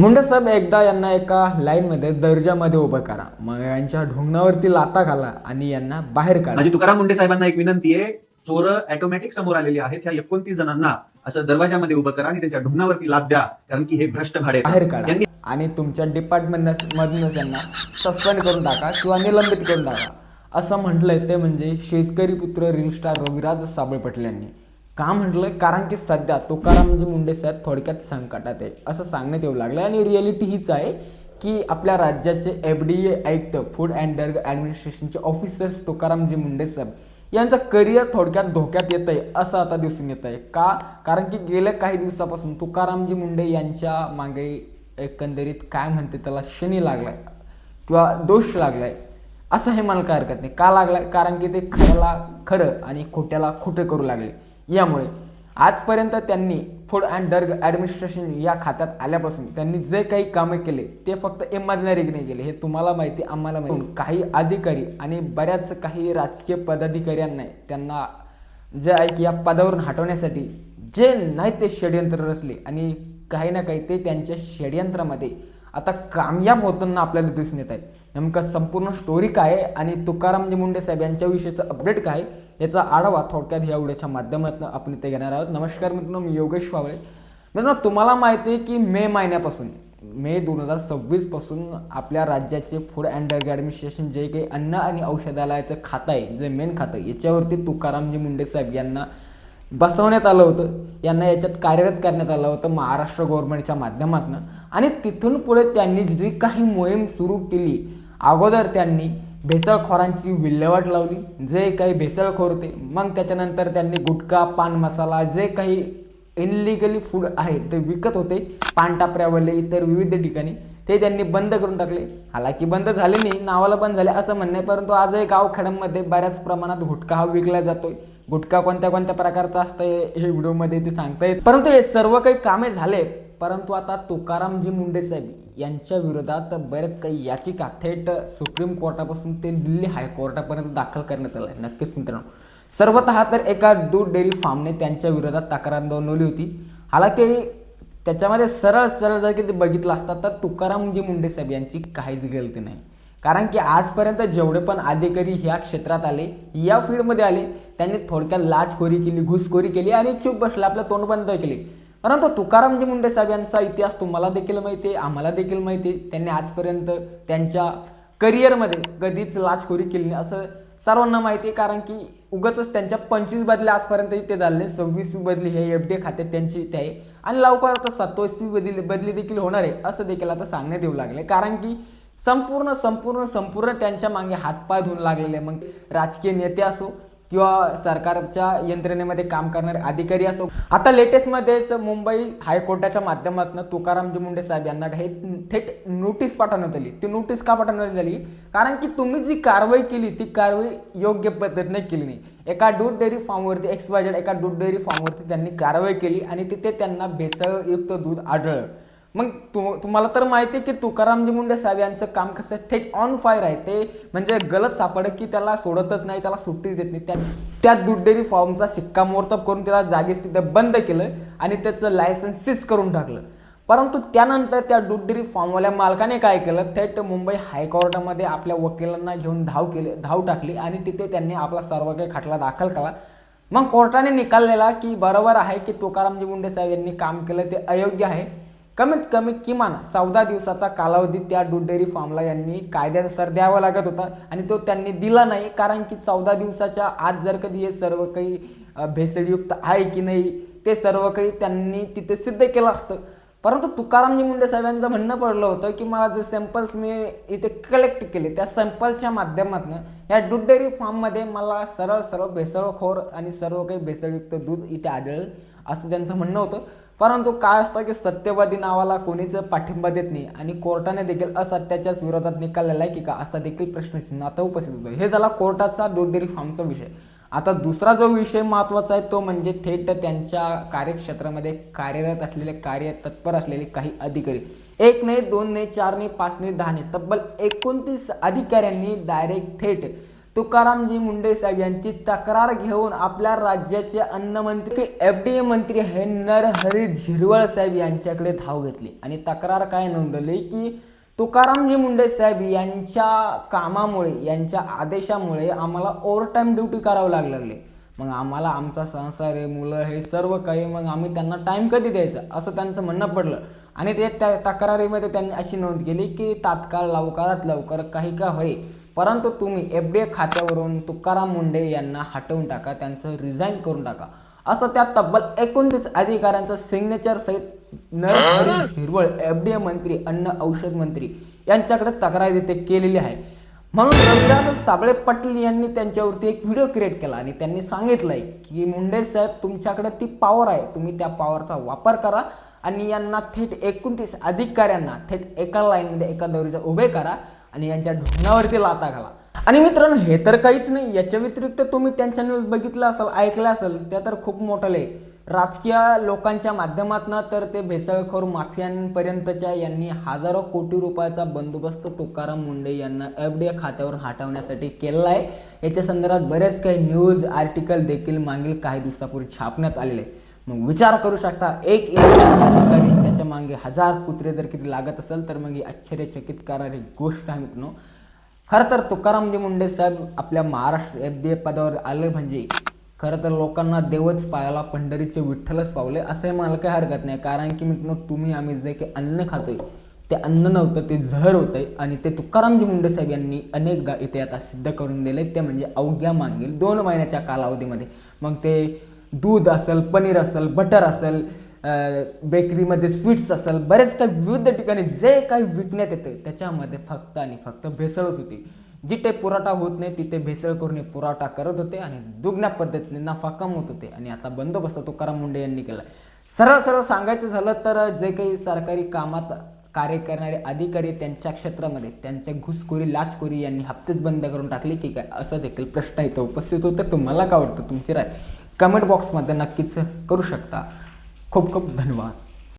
मुंडे साहेब एकदा यांना एका लाईनमध्ये दर्जामध्ये उभं करा, मग यांच्या ढोंगणावरती लाथा घाला आणि यांना बाहेर काढा. माझी तुकाराम मुंडे साहेबांना एक विनंती आहे, चोर ऑटोमॅटिक समोर आलेली आहेत, ह्या 29 जणांना असं दरवाजामध्ये उभं करा आणि त्यांच्या ढोंगणावरती लाथ द्या, कारण की हे भ्रष्ट भाडे बाहेर काढा आणि तुमच्या डिपार्टमेंट मधूनच यांना सस्पेंड करून टाका किंवा निलंबित करून टाका, असं म्हटलंय ते म्हणजे शेतकरी पुत्र रील स्टार रविराज साबळे पाटील यांनी. का म्हटलं? कारण की सध्या तुकारामजी मुंडे साहेब थोडक्यात संकटात आहे असं सांगण्यात येऊ लागलं. आणि रिअलिटी हीच आहे की आपल्या राज्याचे FDA आयुक्त, फूड अँड ड्रग ॲडमिनिस्ट्रेशनचे ऑफिसर्स तुकारामजी मुंडे साहेब यांचं करिअर थोडक्यात धोक्यात येत आहे असं आता दिसून येत आहे. का? कारण की गेल्या काही दिवसापासून तुकारामजी मुंडे यांच्या मागे एकंदरीत काय म्हणते त्याला शनी लागलाय किंवा दोष लागलाय असं हे मला काय हरकत नाही. का लागलाय? कारण की ते खऱ्याला खरं आणि खोट्याला खोटं करू लागले. यामुळे आजपर्यंत त्यांनी फूड अँड ड्रग ॲडमिनिस्ट्रेशन या खात्यात आल्यापासून त्यांनी जे काही कामे केले ते फक्त इमॅजिनरीने केले. हे तुम्हाला माहिती, आम्हाला माहिती. काही अधिकारी आणि बऱ्याच काही राजकीय पदाधिकाऱ्यांना त्यांना जे आहे की या पदावरून हटवण्यासाठी जे नाही ते षडयंत्र रचले आणि काही ना काही ते त्यांच्या षडयंत्रामध्ये आता कामयाब होताना आपल्याला दिसून येत आहे. नेमकं संपूर्ण स्टोरी काय आहे आणि तुकारामजी मुंडे साहेब यांच्याविषयीचं अपडेट काय याचा आढावा थोडक्यात ह्या व्हिडिओच्या माध्यमातून आपण इथे घेणार आहोत. नमस्कार मित्रांनो, मी योगेश फावळे. मित्रांनो, तुम्हाला माहिती आहे की मे महिन्यापासून, मे 2026 पासून आपल्या राज्याचे फूड अँड ड्रग ॲडमिनिस्ट्रेशन जे काही अन्न आणि औषधालयाचं खातं आहे, जे मेन खातं, याच्यावरती तुकारामजी मुंडे साहेब यांना बसवण्यात आलं होतं. यांना याच्यात कार्यरत करण्यात आलं होतं महाराष्ट्र गव्हर्नमेंटच्या माध्यमातून. आणि तिथून पुढे त्यांनी जी काही मोहीम सुरू केली, अगोदर त्यांनी भेसळखोरांची विल्हेवाट लावली, जे काही भेसळखोर होते. मग त्याच्यानंतर त्यांनी गुटखा, पान मसाला, जे काही इनलिगली फूड आहे ते विकत होते पानटापऱ्यावरले इतर विविध ठिकाणी, ते त्यांनी बंद करून टाकले. हालाकी बंद झाले नाही, नावाला बंद झाले असं म्हणणं आहे, परंतु आजही गावखेड्यांमध्ये बऱ्याच प्रमाणात गुटखा हा विकला जातोय. गुटखा कोणत्या कोणत्या प्रकारचा असतं हे व्हिडिओमध्ये ते सांगता येत. परंतु हे सर्व काही कामे झाले, परंतु आता तुकारामजी मुंडे साहेब यांच्या विरोधात बरेच काही याचिका थेट सुप्रीम कोर्टापासून ते दिल्ली हायकोर्टापर्यंत दाखल करण्यात आल्या. नक्कीच मित्रांनो, सर्वतः तर एका दूध डेअरी फार्मने त्यांच्या विरोधात तक्रार नोंदवली होती. हालाकी त्याच्यामध्ये सरळ जर की ते बघितलं असतात तर तुकारामजी मुंडे साहेब यांची काहीच गलती नाही. कारण की आजपर्यंत जेवढे पण अधिकारी ह्या क्षेत्रात आले, या फील्डमध्ये आले, त्यांनी थोडक्यात लाचखोरी केली, घुसखोरी केली आणि चूप बसले, आपलं तोंड बंद केले. परंतु तुकारामजी मुंडे साहेब यांचा इतिहास तुम्हाला देखील माहिती आहे, आम्हाला देखील माहिती आहे. त्यांनी आजपर्यंत त्यांच्या करिअरमध्ये कधीच लाचखोरी केली नाही असं सर्वांना माहिती आहे. कारण की उगाचच त्यांच्या 25 बदली आजपर्यंत इथे झाले, 26वी बदली हे FDA खात्यात त्यांची इथे आहे आणि लवकरच 27वी बदली देखील होणार आहे असं देखील आता सांगण्यात येऊ लागले. कारण की संपूर्ण त्यांच्या मागे हातपाय धुवून लागलेले, मग राजकीय नेते असो किंवा सरकारच्या यंत्रणेमध्ये काम करणारे अधिकारी असो. आता लेटेस्टमध्येच मुंबई हायकोर्टाच्या माध्यमातून तुकारामजी मुंडे साहेब यांना थेट नोटीस पाठवण्यात आली. ती नोटीस का पाठवण्यात आली? कारण की तुम्ही जी कारवाई केली ती कारवाई योग्य पद्धतीने केली नाही. एका दूध डेअरी फार्मवरती एका दूध डेअरी फार्मवरती त्यांनी कारवाई केली आणि तिथे त्यांना भेसळयुक्त दूध आढळलं. मग तुम्हाला तर माहिती आहे की तुकारामजी मुंडे साहेब यांचं काम कसं थेट ऑन फायर आहे. ते म्हणजे गलत सापडलं की त्याला सोडतच नाही, त्याला सुट्टी देत नाही. त्या दूध डेअरी फार्मचा शिक्कामोर्तब करून त्याला जागीच तिथे बंद केलं आणि त्याचं लायसन्स सीज करून टाकलं. परंतु त्यानंतर त्या दूध डेअरी फार्मवाल्या मालकाने काय केलं, थेट मुंबई हायकोर्टामध्ये आपल्या वकिलांना घेऊन धाव टाकली आणि तिथे त्यांनी आपला सर्व काही खटला दाखल केला. मग कोर्टाने निकाल दिला की बरोबर आहे की तुकारामजी मुंडे साहेब यांनी काम केलं ते अयोग्य आहे. कमीत कमी किमान 14 दिवसाचा कालावधी त्या दूध डेअरी फार्मला यांनी कायद्यानुसार द्यावा लागत होता आणि तो त्यांनी दिला नाही. कारण की 14 दिवसाच्या आत जर कधी हे सर्व काही भेसळयुक्त आहे की नाही ते सर्व काही त्यांनी तिथे सिद्ध केलं असतं. परंतु तुकारामजी मुंडे साहेबांचं म्हणणं पडलं होतं की मला जे सॅम्पल्स मी इथे कलेक्ट केले त्या सॅम्पलच्या माध्यमातून या दूध डेअरी फार्ममध्ये मला सरळ भेसळखोर आणि सर्व काही भेसळयुक्त दूध इथे आढळलं असं त्यांचं म्हणणं होतं. परंतु काय असतं की सत्यवादी नावाला कोणीच पाठिंबा देत नाही आणि कोर्टाने देखील असत्याच्याच विरोधात निकाल दिला आहे की का असा देखील प्रश्नचिन्ह आता उपस्थित होतं. हे झाला कोर्टाचा दूध डेअरी फार्मचा विषय. आता दुसरा जो विषय महत्त्वाचा आहे तो म्हणजे थेट त्यांच्या कार्यक्षेत्रामध्ये कार्यरत असलेले तत्पर असलेले काही अधिकारी, 1 नाही 2 नाही 4 नाही 5 नाही 10 नाही, तब्बल 29 अधिकाऱ्यांनी डायरेक्ट थेट तुकारामजी मुंडे साहेब यांची तक्रार घेऊन आपल्या राज्याचे अन्नमंत्री FDA मंत्री हे नरहरी झिरवळ साहेब यांच्याकडे धाव घेतली आणि तक्रार काय नोंदवली की तुकारामजी मुंडे साहेब यांच्या कामामुळे, यांच्या आदेशामुळे आम्हाला ओव्हरटाईम ड्युटी करावं लागले. मग आम्हाला आमचा संसार आहे, मुलं हे सर्व काही, मग आम्ही त्यांना टाईम कधी द्यायचा असं त्यांचं म्हणणं पडलं. आणि ते त्या तक्रारीमध्ये त्यांनी अशी नोंद केली की तात्काळ लवकरात लवकर काही का होई, परंतु तुम्ही FDA खात्यावरून तुकाराम मुंडे यांना हटवून टाका, त्यांचं रिझाईन करून टाका, असं त्या तब्बल 29 अधिकाऱ्यांचं सिग्नेचर सहित नरहरी झिरवळ FDA मंत्री, अन्न औषध मंत्री यांच्याकडे तक्रार इथे केलेली आहे. म्हणून रविराज साबळे पाटील यांनी त्यांच्यावरती एक व्हिडिओ क्रिएट केला आणि त्यांनी सांगितलंय की मुंडे साहेब तुमच्याकडे ती पॉवर आहे, तुम्ही त्या पॉवरचा वापर करा आणि यांना थेट 29 अधिकाऱ्यांना थेट एका लाईनमध्ये एका दोरीवर उभे करा आणि यांच्या ढोंगावरती लाथा घाला. आणि मित्रांनो, हे तर काहीच नाही, याच्या व्यतिरिक्त तुम्ही त्यांच्या न्यूज बघितलं असेल, ऐकलं असेल, त्या तर खूप मोठं राजकीय लोकांच्या माध्यमातून तर ते भेसळखोर माफियांपर्यंतच्या यांनी हजारो कोटी रुपयाचा बंदोबस्त तुकाराम मुंडे यांना FDA खात्यावर हटवण्यासाठी केलेला आहे. याच्या संदर्भात बरेच काही न्यूज आर्टिकल देखील मागील काही दिवसापूर्वी छापण्यात आलेले. मग विचार करू शकता, एक अधिकारी त्याच्या मागे 1000 कुत्रे जर किती लागत असेल तर मग ही आश्चर्यचकित करणारी गोष्ट आहे मित्रांनो. खरं तर तुकारामजी मुंडे साहेब आपल्या महाराष्ट्र FDA पदावर आले म्हणजे खरं तर लोकांना देवच पायाला, पंढरीचे विठ्ठलच पावले असंही मला काही हरकत नाही. कारण की मित्रांनो, तुम्ही आम्ही जे काही अन्न खातोय ते अन्न नव्हतं, ते जहर होतंय आणि ते तुकारामजी मुंडे साहेब यांनी अनेकदा इथे आता सिद्ध करून दिले. ते म्हणजे अवघ्या मागील 2 महिन्याच्या कालावधीमध्ये. मग ते दूध असेल, पनीर असेल, बटर असेल, बेकरीमध्ये स्वीट्स असेल, बरेच काही विविध ठिकाणी जे काही विकण्यात येते त्याच्यामध्ये फक्त आणि फक्त भेसळच होती. जिथे पुरवठा होत नाही तिथे भेसळ करून पुरवठा करत होते आणि दुगण्या पद्धतीने नफा कमवत होते. आणि आता बंदोबस्त तुकाराम मुंडे यांनी केला. सरळ सांगायचं झालं तर जे काही सरकारी कामात कार्य करणारे अधिकारी त्यांच्या क्षेत्रामध्ये त्यांच्या घुसखोरी, लाचखोरी यांनी हप्तेच बंद करून टाकले की काय, असं देखील प्रश्न इथं उपस्थित होतं. तुम्हाला काय वाटतं? तुमची राय कमेंट बॉक्समध्ये नक्कीच करू शकता. खूप खूप धन्यवाद.